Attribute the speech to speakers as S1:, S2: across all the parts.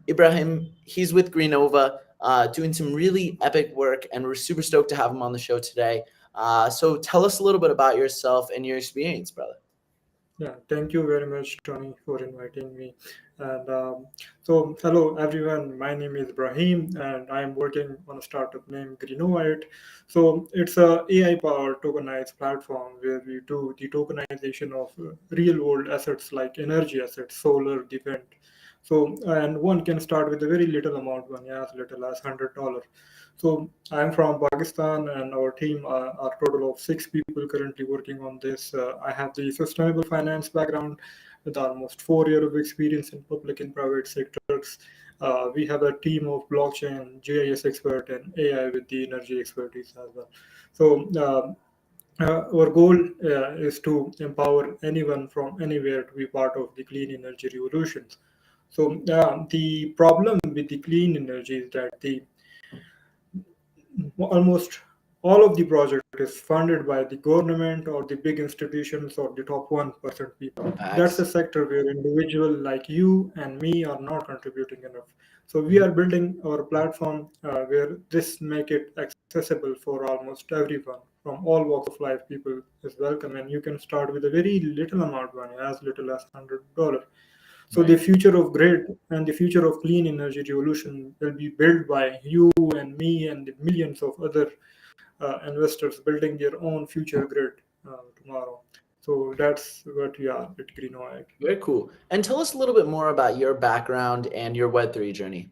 S1: Ibrahim. He's with Greenova, doing some really epic work, and we're super stoked to have him on the show today. So tell us a little bit about yourself and your experience, brother.
S2: Yeah, thank you very much, Tony, for inviting me. And hello everyone. My name is Brahim, and I am working on a startup named Greenovite. So, it's a AI-powered tokenized platform where we do the tokenization of real-world assets like energy assets, solar, the wind. So, and one can start with a very little amount, money as little as $100. So I'm from Pakistan, and our team are total of 6 people currently working on this. I have the sustainable finance background with almost 4 years of experience in public and private sectors. We have a team of blockchain, GIS expert, and AI with the energy expertise as well. So our goal is to empower anyone from anywhere to be part of the clean energy revolutions. So the problem with the clean energy is that the almost all of the project is funded by the government or the big institutions or the top 1% people. That's a
S1: Facts.
S2: sector where individual like you and me are not contributing enough. So we are building our platform where this make it accessible for almost everyone from all walks of life. People is welcome, and you can start with a very little amount money, as little as $100. So the
S1: Right.
S2: future of grid and the future of clean energy revolution will be built by you and me and the millions of other investors building their own future grid tomorrow. So that's what we are at Greenoid.
S1: Very cool. And tell us a little bit more about your background and your Web3 journey.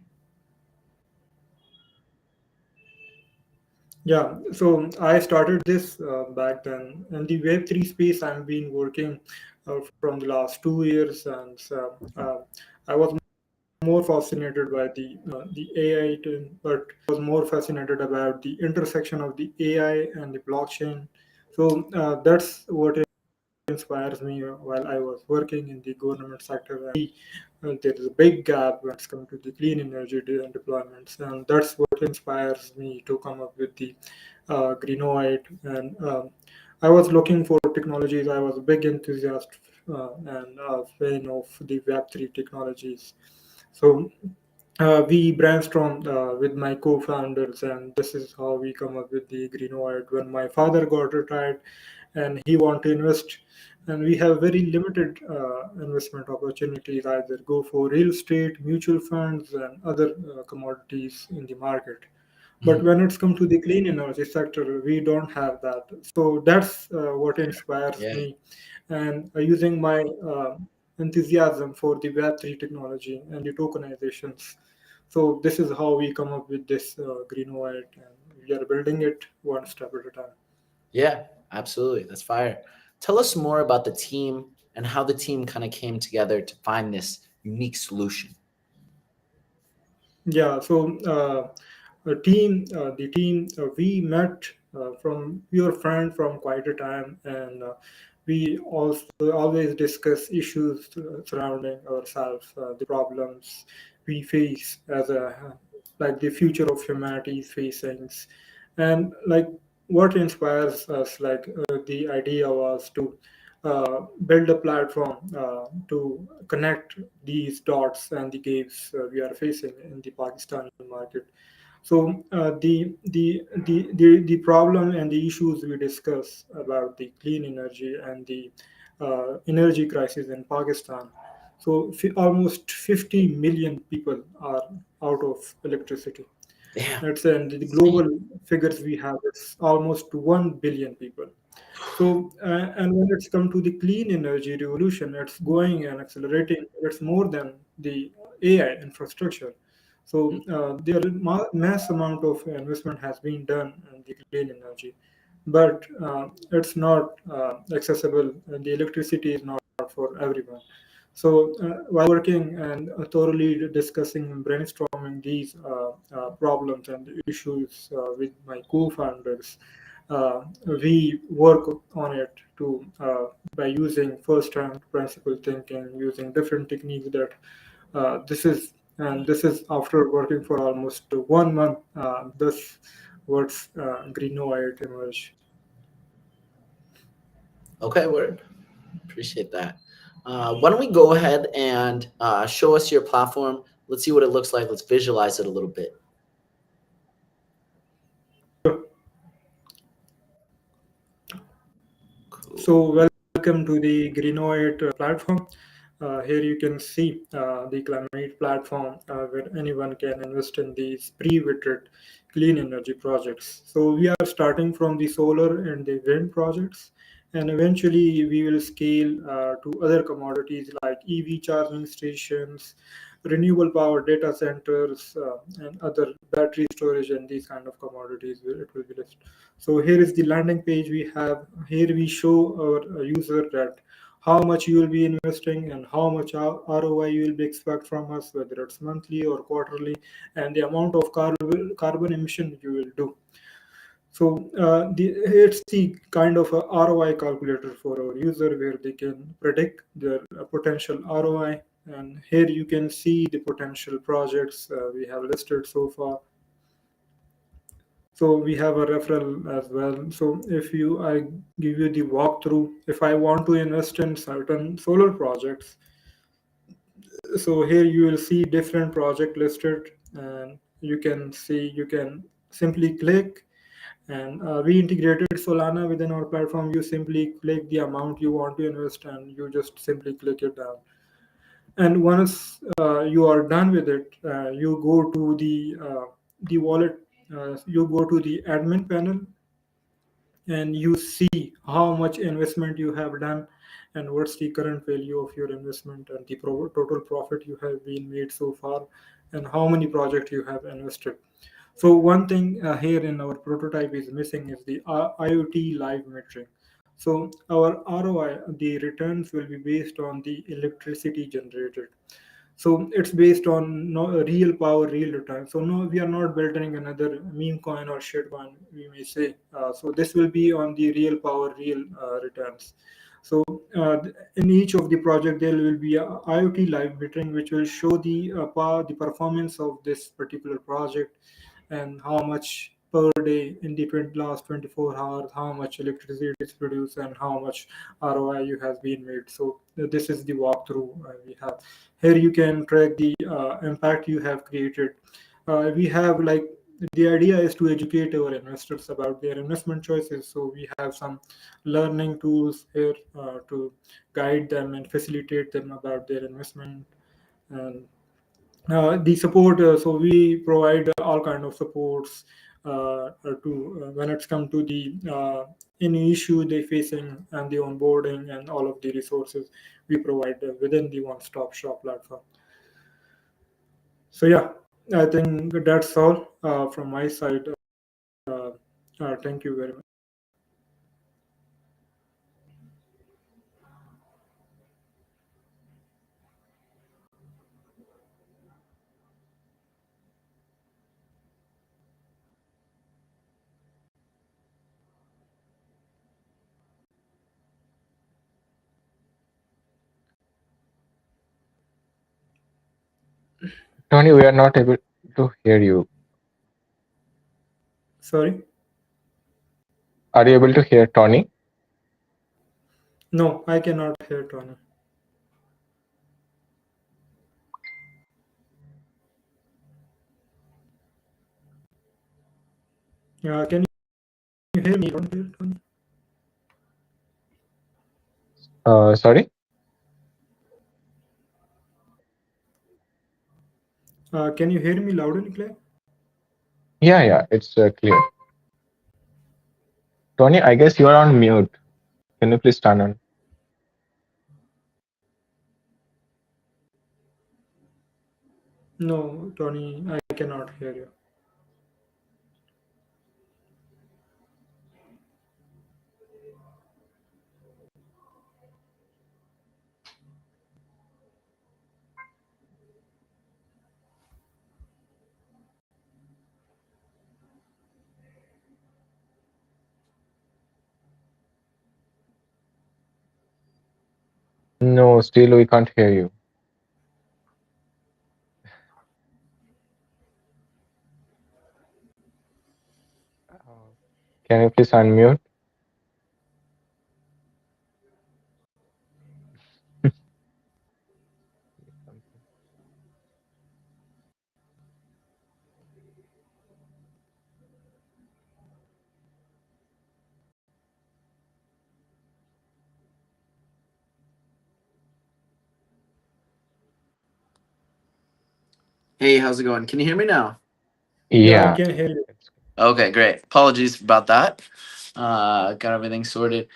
S2: Yeah, so I started this back then. In the Web3 space, I've been working from the last 2 years, and I was more fascinated by the AI, but was more fascinated about the intersection of the AI and the blockchain. So that's what inspires me while I was working in the government sector. There is a big gap when it's come to the clean energy deployments, and that's what inspires me to come up with the Greenoid. And I was looking for technologies. I was a big enthusiast and a fan of the Web3 technologies. So we brainstormed with my co-founders, and this is how we come up with the Greenoid. When my father got retired, and he want to invest, and we have very limited investment opportunities. Either go for real estate, mutual funds, and other commodities in the market. But
S1: Mhm.
S2: when it's come to the clean energy sector, we don't have that. So that's what inspires
S1: Yeah.
S2: me, and using my enthusiasm for the Web3 technology and the tokenizations. So this is how we come up with this green white, and we are building it one step at a time.
S1: Yeah, absolutely. That's fire. Tell us more about the team and how the team kind of came together to find this unique solution.
S2: Yeah, so the team, we met from your friend from quite a time, and we also always discuss issues surrounding ourselves, the problems we face as a like the future of humanity is facing, and like what inspires us, like the idea was to build a platform to connect these dots and the gaps we are facing in the Pakistani market. So the problem and the issues we discuss about the clean energy and the energy crisis in Pakistan. So almost 50 million people are out of electricity.
S1: Damn.
S2: It's and the
S1: Insane.
S2: global figures we have, it's almost 1 billion people. So, and when it's come to the clean energy revolution, it's going and accelerating. It's more than the AI infrastructure. So, there is mass amount of investment has been done in the clean energy, but it's not accessible. And the electricity is not for everyone. So, while working and thoroughly discussing and brainstorming these problems and issues with my co-founders, we work on it to by using first-hand principle thinking, using different techniques. That this is after working for almost 1 month. This what's Greenoid emerge.
S1: Okay, word. Appreciate that. Why don't we go ahead and show us your platform? Let's see what it looks like. Let's visualize it a little bit. Cool.
S2: So welcome to the Greenoid platform. Here you can see the Climate platform where anyone can invest in these pre-vetted clean energy projects. So we are starting from the solar and the wind projects, and eventually we will scale to other commodities like EV charging stations, renewable power data centers, and other battery storage and these kind of commodities. It will be listed. So here is the landing page we have. Here we show our user that how much you will be investing and how much ROI you will be expect from us, whether it's monthly or quarterly, and the amount of carbon emission you will do. So it's the kind of a ROI calculator for our user where they can predict their potential ROI. And here you can see the potential projects we have listed so far. So we have a referral as well. So if you, I give you the walkthrough, if I want to invest in certain solar projects, so here you will see different project listed, and you can see, you can simply click, and we integrated Solana within our platform. You simply click the amount you want to invest and you just simply click it down. And once you are done with it, you go to the wallet, you go to the admin panel, and you see how much investment you have done and what's the current value of your investment and the total profit you have been made so far and how many projects you have invested. So one thing here in our prototype is missing is the IoT live metering. So our ROI, the returns will be based on the electricity generated. So it's based on no real power, real return. So no, we are not building another meme coin or shit coin, we may say. So this will be on the real power, real returns. So in each of the project, there will be a IoT live metering, which will show the power, the performance of this particular project, and how much per day in the last 24 hours, how much electricity is produced, and how much ROI you has been made. So this is the walkthrough we have. Here you can track the impact you have created. We have like the idea is to educate our investors about their investment choices. So we have some learning tools here to guide them and facilitate them about their investment. And the support, so we provide all kind of supports to when it's come to the any issue they facing and the onboarding and all of the resources we provide within the one-stop shop platform. So yeah, I think that's all from my side. Thank you very much.
S3: Tony, we are not able to hear you.
S2: Sorry.
S3: Are you able to hear Tony?
S2: No, I cannot hear Tony. Can you hear me? Don't hear Tony.
S3: Sorry?
S2: Can you hear me loud and clear?
S3: Yeah, it's clear. Tony, I guess you are on mute. Can you please turn on?
S2: No, Tony, I cannot hear you.
S3: No, still we can't hear you. Can you please unmute?
S1: Hey, how's it going? Can you hear me now?
S2: Yeah, I
S3: Yeah.
S2: can hear you.
S1: Okay, great. Apologies about that. Got everything sorted.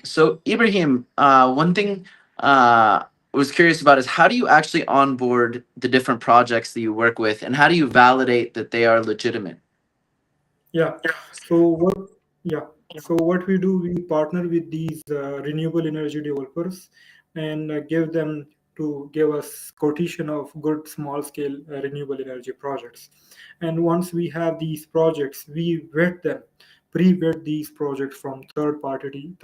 S1: So Ibrahim, one thing I was curious about is how do you actually onboard the different projects that you work with, and how do you validate that they are legitimate?
S2: Yeah. So what? Yeah. So what we do, we partner with these renewable energy developers and give them to give us quotation of good small scale renewable energy projects. And once we have these projects, we vet them, pre-vet these projects from third party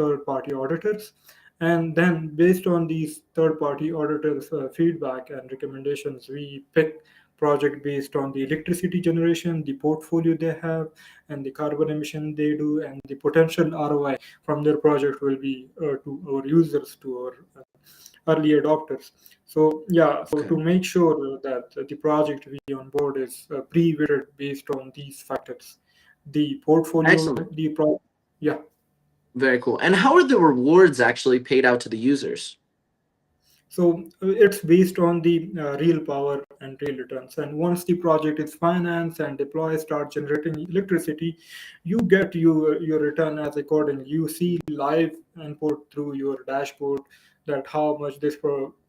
S2: auditors, and then based on these third party auditors feedback and recommendations, we pick project based on the electricity generation, the portfolio they have, and the carbon emission they do, and the potential ROI from their project will be to our users, to our early adopters. So yeah, so
S1: Okay.
S2: to make sure that the project we on board is pre-vetted based on these factors, the portfolio,
S1: Excellent.
S2: yeah.
S1: Very cool. And how are the rewards actually paid out to the users?
S2: So it's based on the real power and real returns. And once the project is financed and deployed, start generating electricity, you get your return as accordingly. You see live input through your dashboard that how much this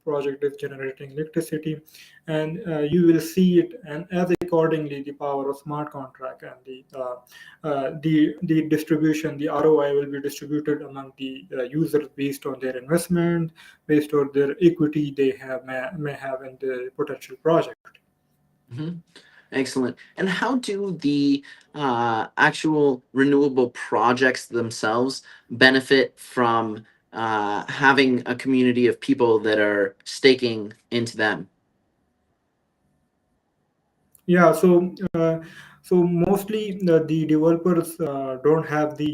S2: project is generating electricity, and you will see it, and as accordingly the power of smart contract and the distribution, the ROI will be distributed among the users based on their investment, based on their equity they may have in the potential project.
S1: Mhm. Excellent. And how do the actual renewable projects themselves benefit from having a community of people that are staking into them?
S2: Yeah, so mostly the developers don't have the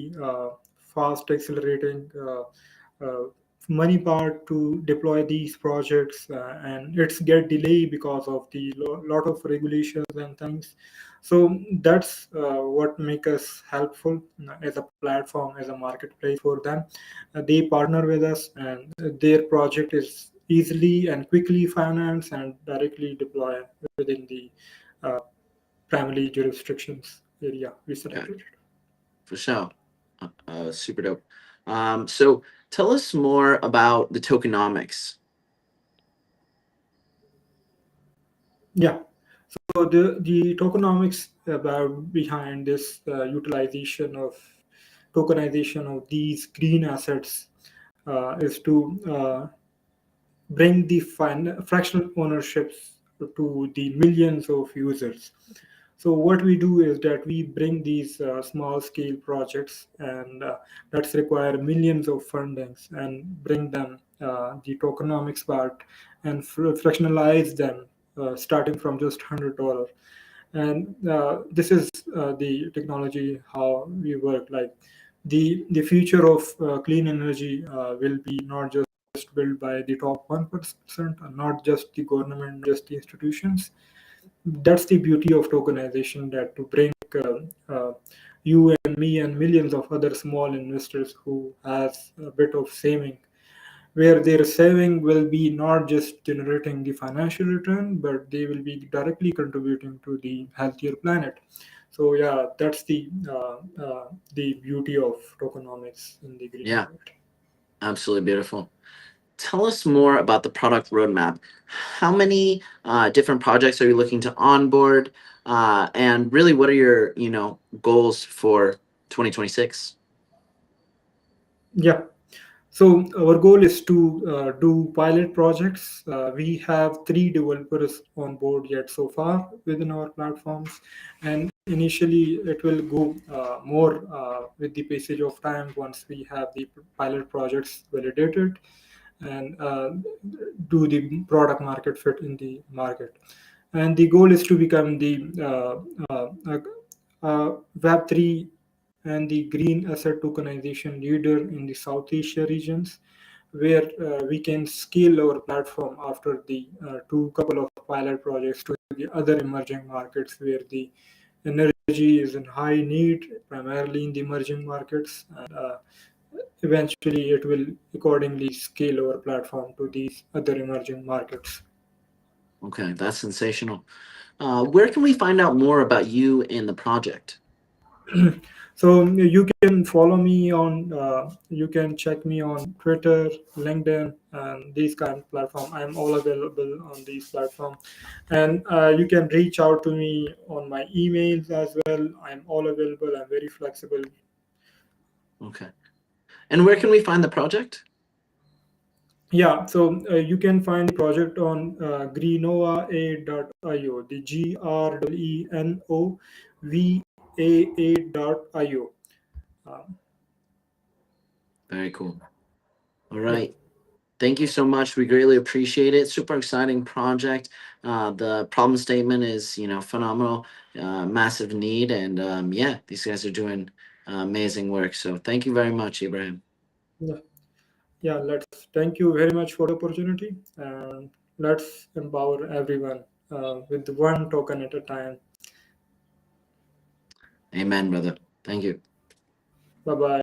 S2: fast accelerating uh, money part to deploy these projects, and it's get delayed because of the lot of regulations and things. So that's what make us helpful as a platform, as a marketplace for them. They partner with us, and their project is easily and quickly financed and directly deployed within the uh, primarily jurisdictions area we
S1: Okay,
S2: selected.
S1: for sure. Super dope. So tell us more about the tokenomics.
S2: Yeah. So the tokenomics about behind this utilization of tokenization of these green assets is to bring the fractional ownerships to the millions of users. So what we do is that we bring these small scale projects, and that's require millions of fundings, and bring them the tokenomics part, and fractionalize them starting from just $100. And this is the technology how we work. Like the future of clean energy will be not just built by the top 1%, and not just the government, just the institutions. That's the beauty of tokenization, that to bring you and me and millions of other small investors who has a bit of saving, where their saving will be not just generating the financial return, but they will be directly contributing to the healthier planet. So yeah, that's the beauty of tokenomics in the green
S1: Yeah,
S2: world.
S1: absolutely beautiful. Tell us more about the product roadmap. How many different projects are you looking to onboard? And really, what are your goals for 2026?
S2: Yeah. So our goal is to do pilot projects. We have 3 developers on board yet so far within our platforms, and initially it will go more with the passage of time once we have the pilot projects validated, and do the product market fit in the market. And the goal is to become the Web3 and the green asset tokenization leader in the South Asia regions, where we can scale our platform after the two couple of pilot projects to the other emerging markets where the energy is in high need, primarily in the emerging markets. And eventually, it will accordingly scale our platform to these other emerging markets.
S1: Okay, that's sensational. Where can we find out more about you and the project?
S2: So you can follow me on, you can check me on Twitter, LinkedIn, and these kind of platform. I'm all available on these platforms, and you can reach out to me on my emails as well. I'm all available. I'm very flexible.
S1: Okay. And where can we find the project?
S2: Yeah, so you can find the project on greenoa.io, the GRENOVAA.io. Um,
S1: Very cool. All
S2: yeah.
S1: right. Thank you so much. We greatly appreciate it. Super exciting project. The problem statement is, phenomenal, massive need, and yeah, these guys are doing amazing work. So thank you very much, Ibrahim.
S2: Yeah. Yeah, let's thank you very much for the opportunity, and let's empower everyone with one token at a time.
S1: Amen, brother. Thank you.
S2: Bye bye.